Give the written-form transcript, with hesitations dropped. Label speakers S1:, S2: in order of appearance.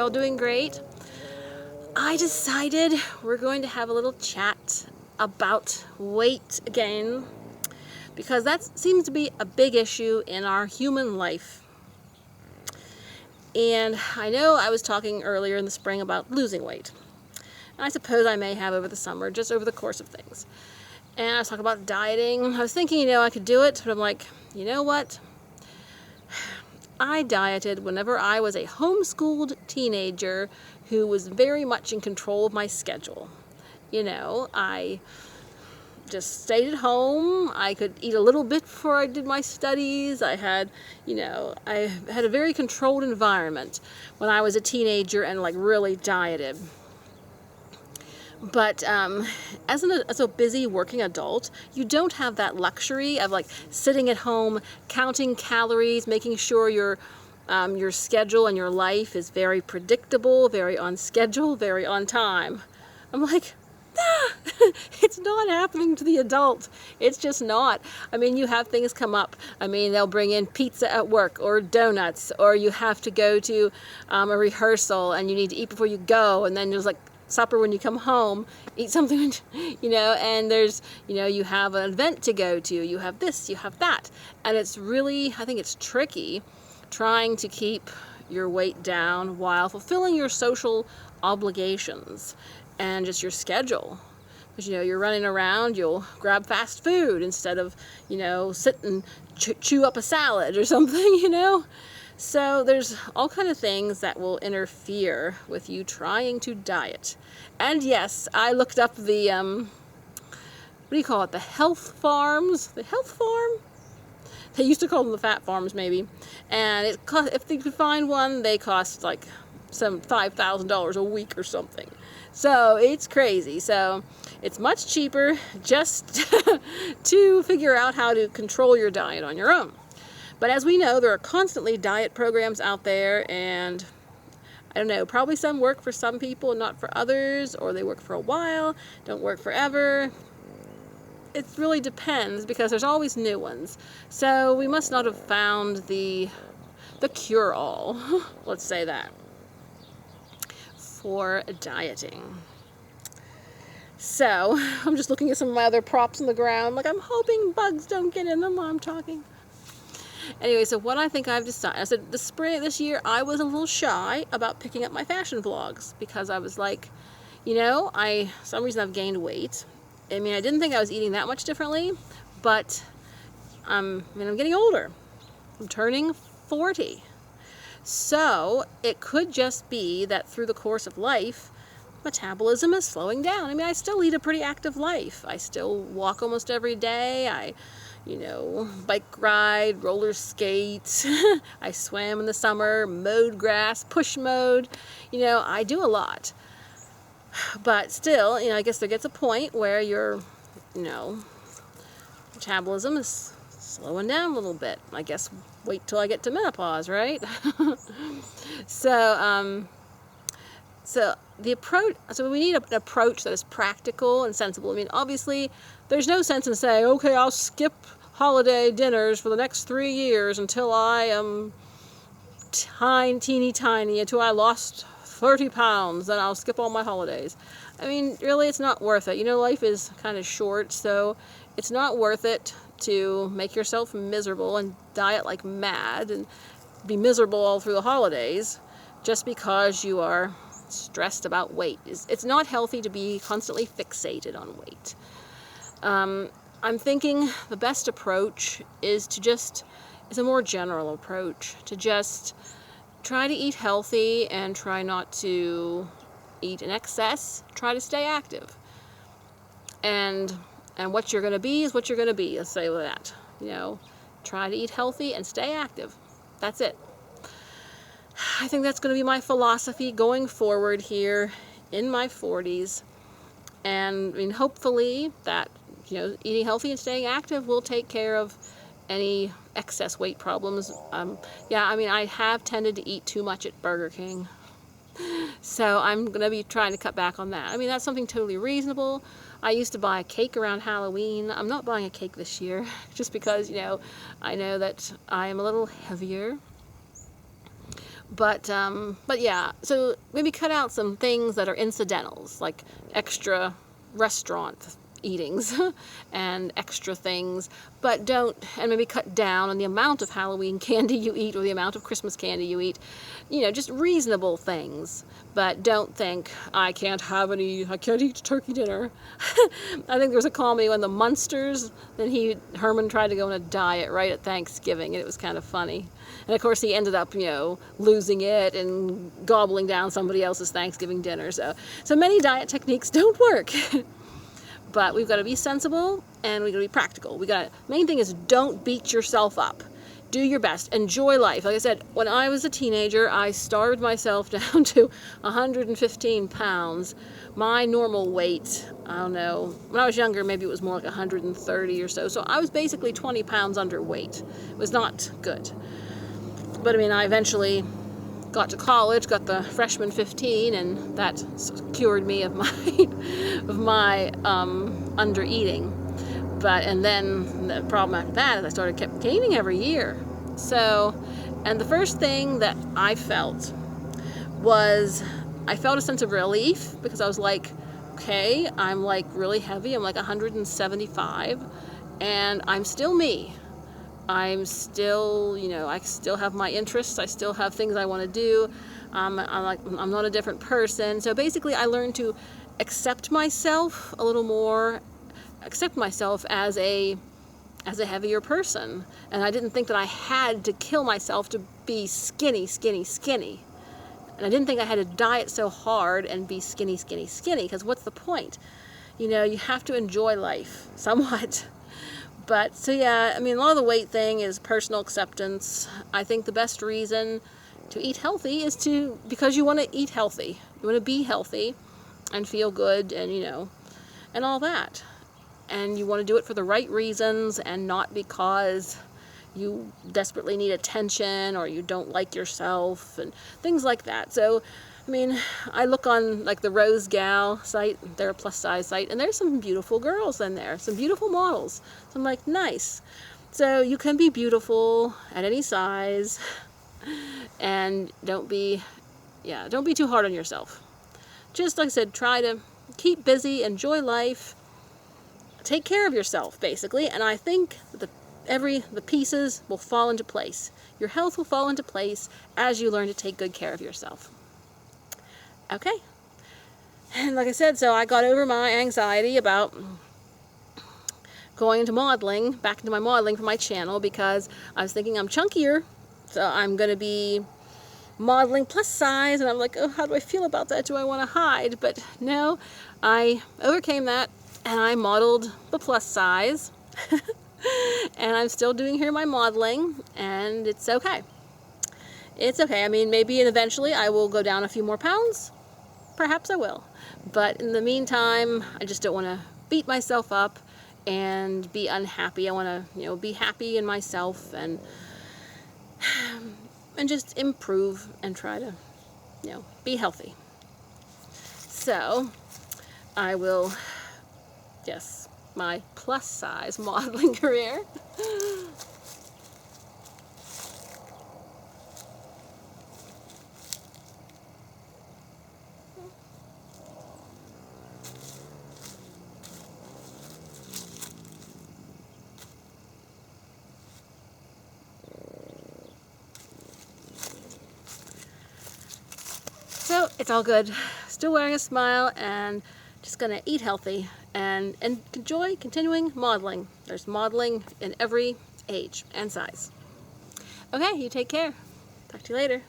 S1: all doing great? I decided we're going to have a little chat about weight again, because that seems to be a big issue in our human life. And I know I was talking earlier in the spring about losing weight. And I suppose I may have over the summer, just over the course of things. And I was talking about dieting. I was thinking, I could do it, but I'm like, you know what? I dieted whenever I was a homeschooled teenager who was very much in control of my schedule. I just stayed at home. I could eat a little bit before I did my studies. I had a very controlled environment when I was a teenager and really dieted. But as a busy working adult, you don't have that luxury of sitting at home, counting calories, making sure your schedule and your life is very predictable, very on schedule, very on time. I'm like, it's not happening to the adult. It's just not. You have things come up. They'll bring in pizza at work or donuts, or you have to go to a rehearsal and you need to eat before you go, and then there's supper when you come home, eat something, and there's, you have an event to go to, you have this, you have that, and it's really, I think it's tricky trying to keep your weight down while fulfilling your social obligations and just your schedule. Because, you're running around, you'll grab fast food instead of, sit and chew up a salad or something, So there's all kind of things that will interfere with you trying to diet. And yes, I looked up the, what do you call it, the health farms? The health farm? They used to call them the fat farms, maybe. And it cost, if they could find one, they cost some $5,000 a week or something. So it's crazy. So it's much cheaper just to figure out how to control your diet on your own. But as we know, there are constantly diet programs out there, and I don't know, probably some work for some people and not for others, or they work for a while, don't work forever. It really depends, because there's always new ones. So we must not have found the cure-all, let's say that, for dieting. So I'm just looking at some of my other props on the ground, I'm hoping bugs don't get in them while I'm talking. Anyway, so what I think I've decided, I said this year I was a little shy about picking up my fashion vlogs, because I was like, some reason I've gained weight. I didn't think I was eating that much differently, but I'm getting older. I'm turning 40. So it could just be that through the course of life, metabolism is slowing down. I still lead a pretty active life. I still walk almost every day. I bike ride, roller skate, I swam in the summer, mowed grass, push mowed, I do a lot. But still, I guess there gets a point where your, metabolism is slowing down a little bit. I guess wait till I get to menopause, right? So the approach, so we need an approach that is practical and sensible. Obviously, there's no sense in saying, okay, I'll skip holiday dinners for the next 3 years until I am teeny tiny, until I lost 30 pounds, then I'll skip all my holidays. Really, it's not worth it. Life is kind of short, so it's not worth it to make yourself miserable and diet like mad and be miserable all through the holidays just because you are stressed about weight. It's not healthy to be constantly fixated on weight. I'm thinking the best approach is a more general approach, to just try to eat healthy and try not to eat in excess, try to stay active. And what you're going to be is what you're going to be, let's say that. Try to eat healthy and stay active. That's it. I think that's going to be my philosophy going forward here in my 40s. And hopefully that, eating healthy and staying active will take care of any excess weight problems. I have tended to eat too much at Burger King. So I'm going to be trying to cut back on that. That's something totally reasonable. I used to buy a cake around Halloween. I'm not buying a cake this year just because, I know that I am a little heavier. But yeah, so maybe cut out some things that are incidentals, like extra restaurant eatings and extra things, but don't, and maybe cut down on the amount of Halloween candy you eat or the amount of Christmas candy you eat. You know, just reasonable things, but don't think, I can't eat turkey dinner. I think there was a comedy when the Munsters, then Herman tried to go on a diet right at Thanksgiving, and it was kind of funny. And of course he ended up, you know, losing it and gobbling down somebody else's Thanksgiving dinner. So many diet techniques don't work. But we've got to be sensible and we've got to be practical. Main thing is, don't beat yourself up. Do your best. Enjoy life. Like I said, when I was a teenager, I starved myself down to 115 pounds. My normal weight, I don't know, when I was younger, maybe it was more like 130 or so. So I was basically 20 pounds underweight. It was not good. But I mean, I eventually got to college, got the freshman 15, and that cured me of my under eating. And then the problem after that is I kept gaining every year. So, and the first thing that I felt was, I felt a sense of relief, because I was like, okay, I'm like really heavy, I'm like 175, and I'm still me. I'm still, you know, I still have my interests, I still have things I want to do. I'm not a different person. So basically I learned to accept myself a little more, accept myself as a heavier person. And I didn't think that I had to kill myself to be skinny. And I didn't think I had to diet so hard and be skinny, because what's the point? You know, you have to enjoy life somewhat. But, so yeah, I mean, a lot of the weight thing is personal acceptance. I think the best reason to eat healthy is because you want to eat healthy. You want to be healthy and feel good and, you know, and all that. And you want to do it for the right reasons and not because you desperately need attention or you don't like yourself and things like that. So, I mean, I look on like the Rose Gal site, they're a plus size site, and there's some beautiful girls in there, some beautiful models. So I'm like, nice. So you can be beautiful at any size, and don't be too hard on yourself. Just like I said, try to keep busy, enjoy life, take care of yourself, basically, and I think the pieces will fall into place. Your health will fall into place as you learn to take good care of yourself. Okay. And like I said, so I got over my anxiety about going into modeling, back into my modeling for my channel, because I was thinking I'm chunkier, so I'm going to be modeling plus size, and I'm like, oh, how do I feel about that? Do I want to hide? But no, I overcame that, and I modeled the plus size, and I'm still doing here my modeling, and it's okay. It's okay. I mean, maybe eventually I will go down a few more pounds. Perhaps I will. But in the meantime, I just don't want to beat myself up and be unhappy. I want to, you know, be happy in myself and just improve and try to, you know, be healthy. So I will, yes, my plus size modeling career. So it's all good. Still wearing a smile and just gonna eat healthy and enjoy continuing modeling. There's modeling in every age and size. Okay, you take care. Talk to you later.